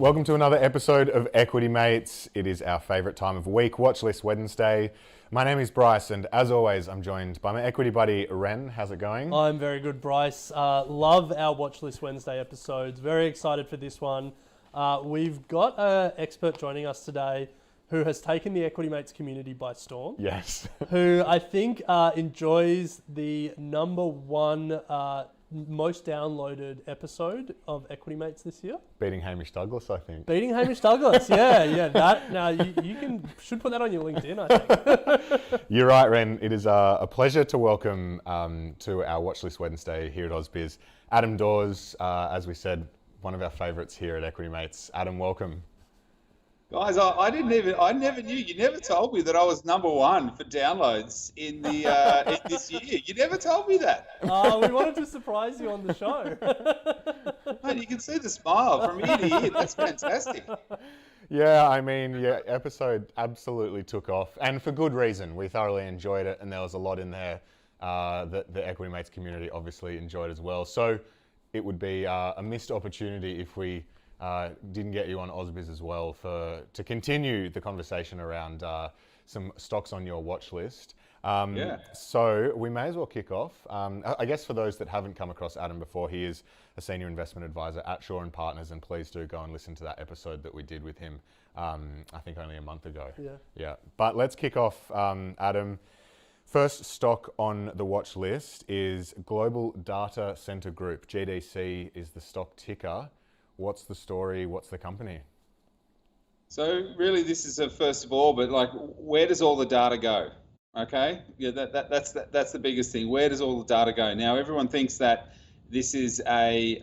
Welcome to another episode of Equity Mates. It is our favourite time of week, Watchlist Wednesday. My name is Bryce, and as always, I'm joined by my equity buddy, Ren. How's it going? I'm very good, Bryce. Love our Watchlist Wednesday episodes. Very excited for this one. We've got an expert joining us today who has taken the Equity Mates community by storm. Yes. Who I think enjoys the number one most downloaded episode of Equity Mates this year. Beating Hamish Douglas, I think. Beating Hamish Douglas, yeah. That now you should put that on your LinkedIn, I think. You're right, Ren. It is a pleasure to welcome to our Watchlist Wednesday here at AusBiz, Adam Dawes. As we said, one of our favourites here at Equity Mates. Adam, welcome. Guys, I never knew. You never told me that I was number one for downloads in the in this year. You never told me that. We wanted to surprise you on the show. Man, you can see the smile from ear to ear. That's fantastic. Yeah, I mean, episode absolutely took off, and for good reason. We thoroughly enjoyed it, and there was a lot in there that the Equity Mates community obviously enjoyed as well. So it would be a missed opportunity if we didn't get you on AusBiz as well to continue the conversation around some stocks on your watch list. So we may as well kick off. I guess for those that haven't come across Adam before, he is a senior investment advisor at Shaw and Partners, and please do go and listen to that episode that we did with him, I think only a month ago. Yeah. But let's kick off, Adam. First stock on the watch list is Global Data Center Group. GDC is the stock ticker. What's the story? What's the company? So really, this is first of all, but like, where does all the data go? Okay, yeah, that's the biggest thing. Where does all the data go? Now, everyone thinks that this is it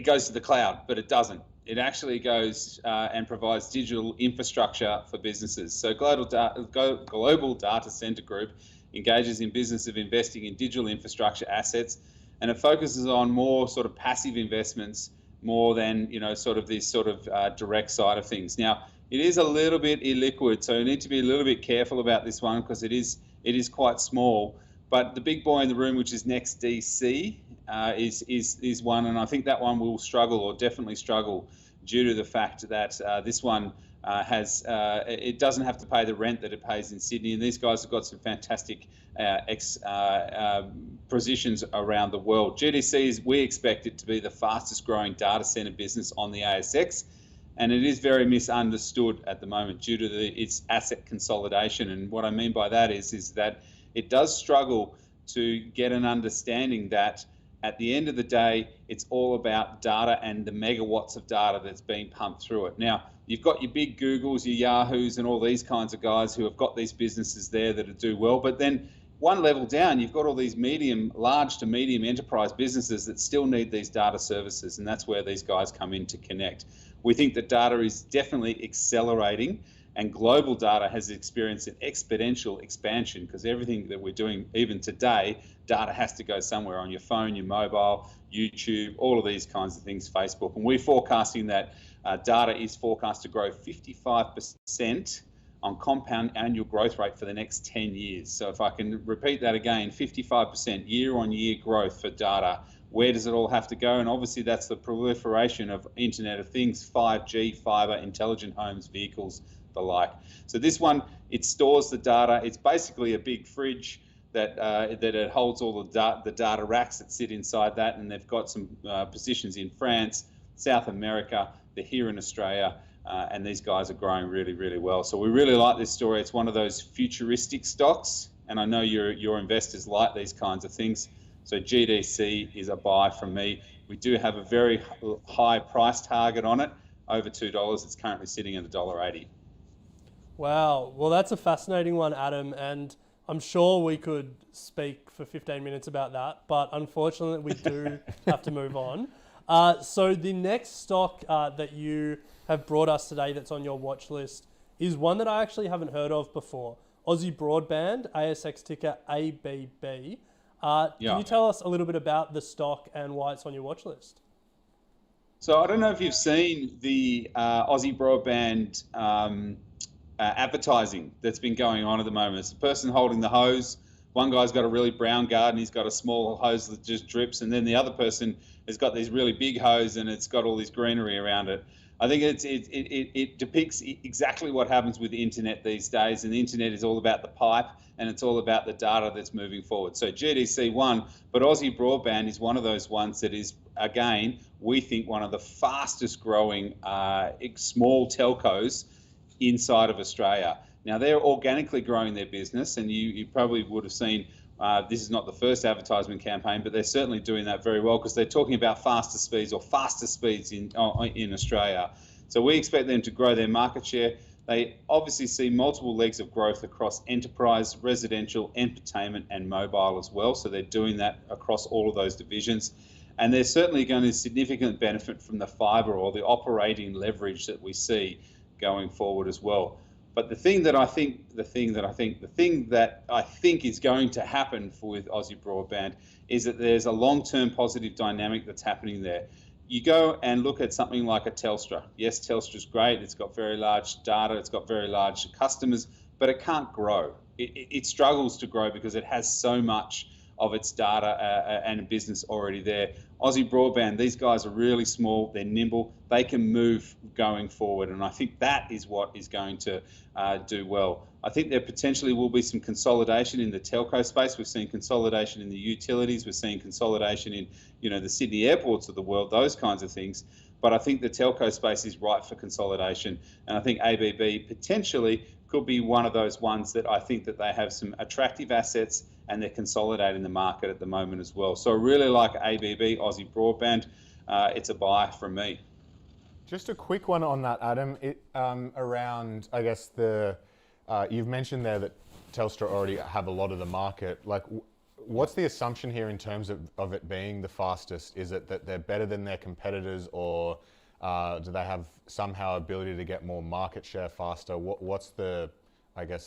goes to the cloud, but it doesn't. It actually goes and provides digital infrastructure for businesses. So Global Data Center Group engages in business of investing in digital infrastructure assets, and it focuses on more sort of passive investments more than, this direct side of things. Now, it is a little bit illiquid, so you need to be a little bit careful about this one because it is quite small. But the big boy in the room, which is NextDC, is one, and I think that one will struggle, or definitely struggle, due to the fact that this one it doesn't have to pay the rent that it pays in Sydney, and these guys have got some fantastic positions around the world. GDC we expect it to be the fastest growing data center business on the ASX, and it is very misunderstood at the moment due to its asset consolidation. And what I mean by that is that it does struggle to get an understanding that at the end of the day, it's all about data and the megawatts of data that's being pumped through it. Now, you've got your big Googles, your Yahoos, and all these kinds of guys who have got these businesses there that do well. But then one level down, you've got all these large to medium enterprise businesses that still need these data services, and that's where these guys come in to connect. We think that data is definitely accelerating, and global data has experienced an exponential expansion because everything that we're doing, even today, data has to go somewhere on your phone, your mobile, YouTube, all of these kinds of things, Facebook. And we're forecasting that data is forecast to grow 55% on compound annual growth rate for the next 10 years. So if I can repeat that again, 55% year-on-year growth for data. Where does it all have to go? And obviously that's the proliferation of Internet of Things, 5G, fiber, intelligent homes, vehicles, the like. So this one, it stores the data. It's basically a big fridge that it holds all the data racks that sit inside that, and they've got some positions in France, South America, they're here in Australia, and these guys are growing really, really well. So we really like this story. It's one of those futuristic stocks, and I know your investors like these kinds of things. So GDC is a buy from me. We do have a very high price target on it, over $2. It's currently sitting at $1.80. Wow. Well, that's a fascinating one, Adam, and I'm sure we could speak for 15 minutes about that, but unfortunately we do have to move on. So the next stock that you have brought us today that's on your watch list is one that I actually haven't heard of before. Aussie Broadband, ASX ticker ABB. Can you tell us a little bit about the stock and why it's on your watch list? So I don't know if you've seen the Aussie Broadband advertising that's been going on at the moment. It's the person holding the hose one guy's got a really brown garden, he's got a small hose that just drips, and then the other person has got these really big hose and it's got all this greenery around it. I think it depicts exactly what happens with the internet these days, and the internet is all about the pipe and it's all about the data that's moving forward. So GDC won, but Aussie Broadband is one of those ones that is, again, we think one of the fastest growing small telcos inside of Australia. Now, they're organically growing their business, and you probably would have seen, this is not the first advertisement campaign, but they're certainly doing that very well because they're talking about faster speeds in Australia. So we expect them to grow their market share. They obviously see multiple legs of growth across enterprise, residential, entertainment, and mobile as well. So they're doing that across all of those divisions. And they're certainly going to significantly benefit from the fibre or the operating leverage that we see going forward as well. But the thing that I think is going to happen with Aussie Broadband is that there's a long-term positive dynamic that's happening there. You go and look at something like a Telstra. Yes, Telstra's great. It's got very large data. It's got very large customers, but it can't grow. It struggles to grow because it has so much of its data and business already there. Aussie Broadband, these guys are really small, they're nimble, they can move going forward, and I think that is what is going to do well. I think there potentially will be some consolidation in the telco space. We've seen consolidation in the utilities, we're seeing consolidation in the Sydney airports of the world, those kinds of things. But I think the telco space is ripe for consolidation, and I think ABB potentially could be one of those ones that I think that they have some attractive assets and they're consolidating the market at the moment as well. So I really like ABB, Aussie Broadband. It's a buy from me. Just a quick one on that, Adam. Around, I guess, you've mentioned there that Telstra already have a lot of the market. Like, what's the assumption here in terms of it being the fastest? Is it that they're better than their competitors, or do they have somehow ability to get more market share faster? What's the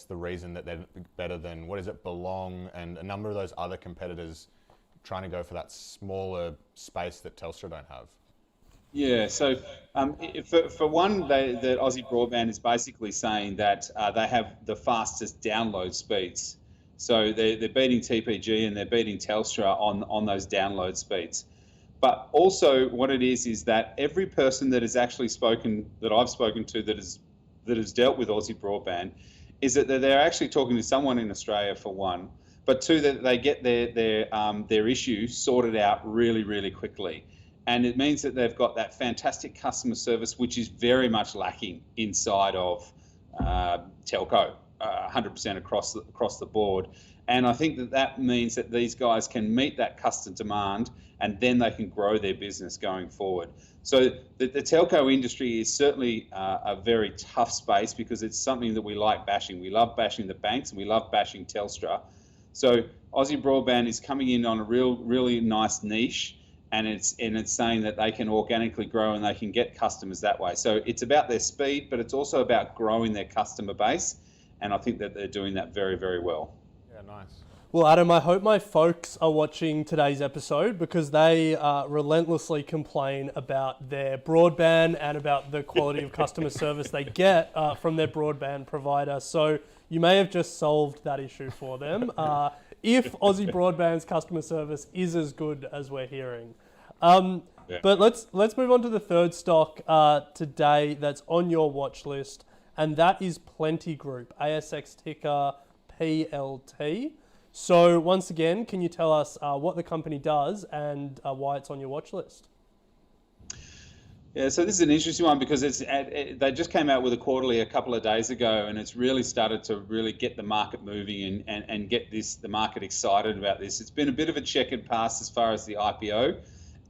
reason that they're better than, Belong and a number of those other competitors trying to go for that smaller space that Telstra don't have? Yeah, so for one, the Aussie Broadband is basically saying that they have the fastest download speeds. So they're beating TPG and they're beating Telstra on those download speeds. But also what it is that every person that has actually I've spoken to that has dealt with Aussie Broadband is that they're actually talking to someone in Australia, for one, but two, that they get their issue sorted out really, really quickly. And it means that they've got that fantastic customer service, which is very much lacking inside of telco, 100% across the board. And I think that means that these guys can meet that customer demand and then they can grow their business going forward. So the telco industry is certainly a very tough space because it's something that we like bashing. We love bashing the banks and we love bashing Telstra. So Aussie Broadband is coming in on a really nice niche, and it's saying that they can organically grow and they can get customers that way. So it's about their speed, but it's also about growing their customer base, and I think that they're doing that very, very well. Yeah, nice. Well, Adam, I hope my folks are watching today's episode because they relentlessly complain about their broadband and about the quality of customer service they get from their broadband provider. So you may have just solved that issue for them if Aussie Broadband's customer service is as good as we're hearing. But let's move on to the third stock today that's on your watch list, and that is Plenti Group, ASX ticker PLT. So once again, can you tell us what the company does and why it's on your watch list? Yeah, so this is an interesting one because they just came out with a quarterly a couple of days ago, and it's really started to really get the market moving and get the market excited about this. It's been a bit of a checkered past as far as the IPO,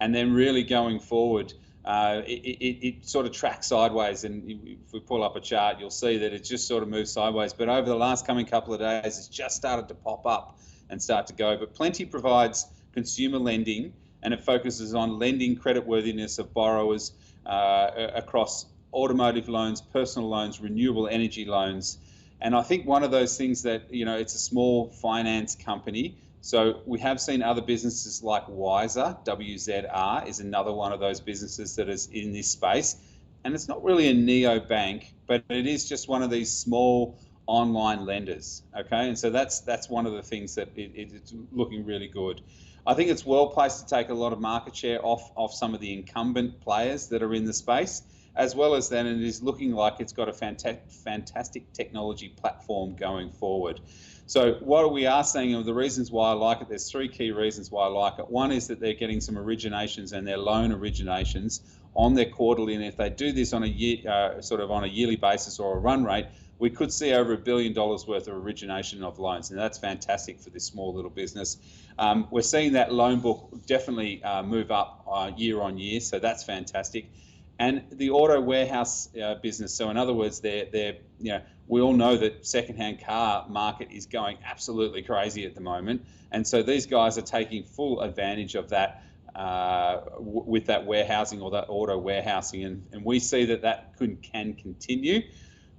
and then really going forward, it sort of tracks sideways. And if we pull up a chart, you'll see that it just sort of moves sideways. But over the last coming couple of days, it's just started to pop up and start to go. But Plenti provides consumer lending, and it focuses on lending creditworthiness of borrowers across automotive loans, personal loans, renewable energy loans. And I think one of those things that, it's a small finance company. So we have seen other businesses like Wiser, WZR is another one of those businesses that is in this space. And it's not really a neo bank, but it is just one of these small online lenders. Okay, and so that's one of the things that it's looking really good. I think it's well placed to take a lot of market share off some of the incumbent players that are in the space, as well as then it is looking like it's got a fantastic technology platform going forward. So what we are seeing, and the reasons why I like it, there's three key reasons why I like it. One is that they're getting some originations and their loan originations on their quarterly, and if they do this on a year, sort of on a yearly basis or a run rate, we could see over $1 billion worth of origination of loans, and that's fantastic for this small little business. We're seeing that loan book definitely move up year on year, so that's fantastic. And the auto warehouse business, so in other words, they're we all know that secondhand car market is going absolutely crazy at the moment, and so these guys are taking full advantage of that with that warehousing or that auto warehousing, and we see that can continue.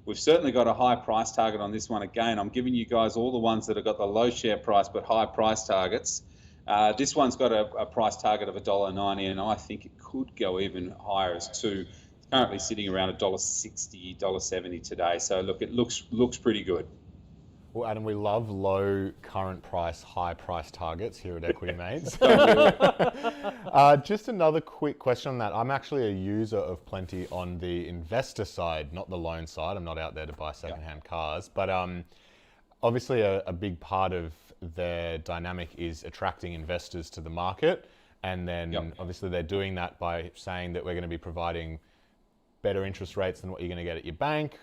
We've certainly got a high price target on this one. Again, I'm giving you guys all the ones that have got the low share price but high price targets. This one's got a price target of $1.90, and I think it could go even higher as $2. It's currently sitting around $1.60, $1.70 today. So look, it looks pretty good. Well, Adam, we love low current price, high price targets here at Equity Mates. Just another quick question on that. I'm actually a user of Plenti on the investor side, not the loan side. I'm not out there to buy secondhand cars, but obviously a big part of their dynamic is attracting investors to the market. And then obviously they're doing that by saying that we're going to be providing better interest rates than what you're going to get at your bank.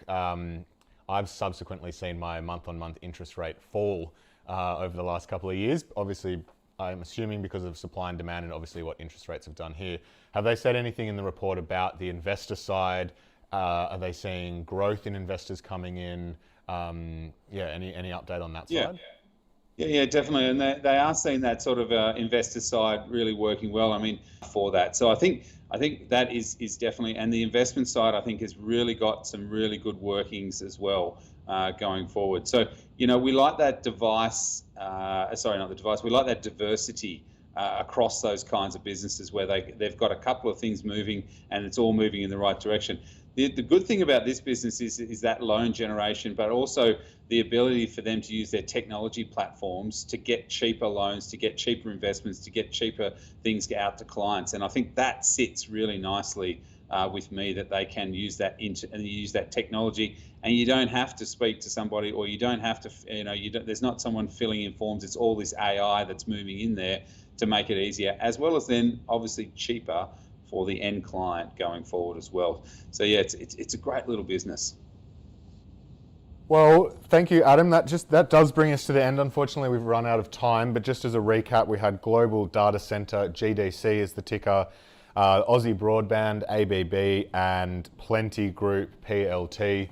I've subsequently seen my month-on-month interest rate fall over the last couple of years. Obviously, I'm assuming because of supply and demand and obviously what interest rates have done here. Have they said anything in the report about the investor side? Are they seeing growth in investors coming in? Any update on that side? Yeah, definitely. And they are seeing that sort of investor side really working well, for that. So I think that is definitely, and the investment side, I think, has really got some really good workings as well going forward. So, we like that we like that diversity across those kinds of businesses where they've got a couple of things moving and it's all moving in the right direction. The good thing about this business is that loan generation, but also the ability for them to use their technology platforms to get cheaper loans, to get cheaper investments, to get cheaper things out to clients. And I think that sits really nicely with me, that they can use that use that technology, and you don't have to speak to somebody, or you don't have to, there's not someone filling in forms. It's all this AI that's moving in there to make it easier, as well as then obviously cheaper for the end client going forward as well. So yeah, it's a great little business. Well, thank you, Adam. That does bring us to the end. Unfortunately, we've run out of time, but just as a recap, we had Global Data Center, GDC is the ticker, Aussie Broadband, ABB, and Plenti Group, PLT,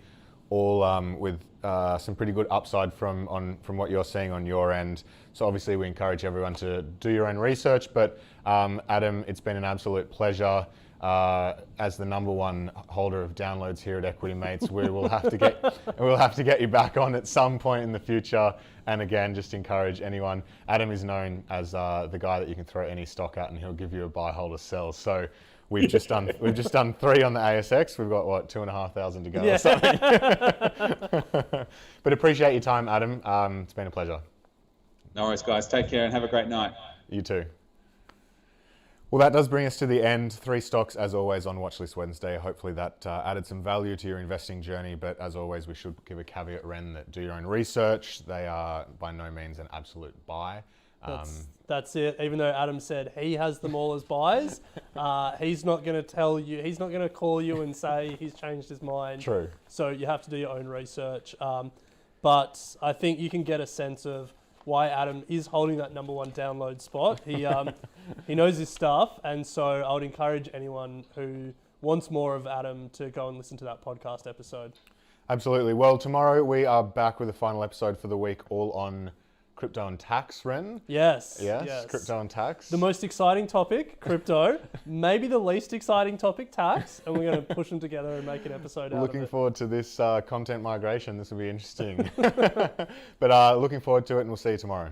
all with some pretty good upside from what you're seeing on your end. So obviously we encourage everyone to do your own research, but Adam, it's been an absolute pleasure. As the #1 holder of downloads here at Equity Mates, we'll have to get you back on at some point in the future. And again, just encourage anyone. Adam is known as the guy that you can throw any stock at, and he'll give you a buy, hold, or sell. So we've just done 3 on the ASX. We've got 2,500 to go or something. But appreciate your time, Adam. It's been a pleasure. No worries, guys. Take care and have a great night. You too. Well, that does bring us to the end. 3 stocks, as always, on Watchlist Wednesday. Hopefully that added some value to your investing journey. But as always, we should give a caveat, Ren, that do your own research. They are by no means an absolute buy. That's it. Even though Adam said he has them all as buys, he's not going to tell you, he's not going to call you and say he's changed his mind. True. So you have to do your own research. But I think you can get a sense of why Adam is holding that #1 download spot. He knows his stuff, and so I would encourage anyone who wants more of Adam to go and listen to that podcast episode. Absolutely. Well, tomorrow we are back with the final episode for the week, all on crypto and tax, Ren. Yes. Crypto and tax. The most exciting topic, crypto. Maybe the least exciting topic, tax. And we're going to push them together and make an episode out of it. Looking forward to this content migration. This will be interesting. But looking forward to it, and we'll see you tomorrow.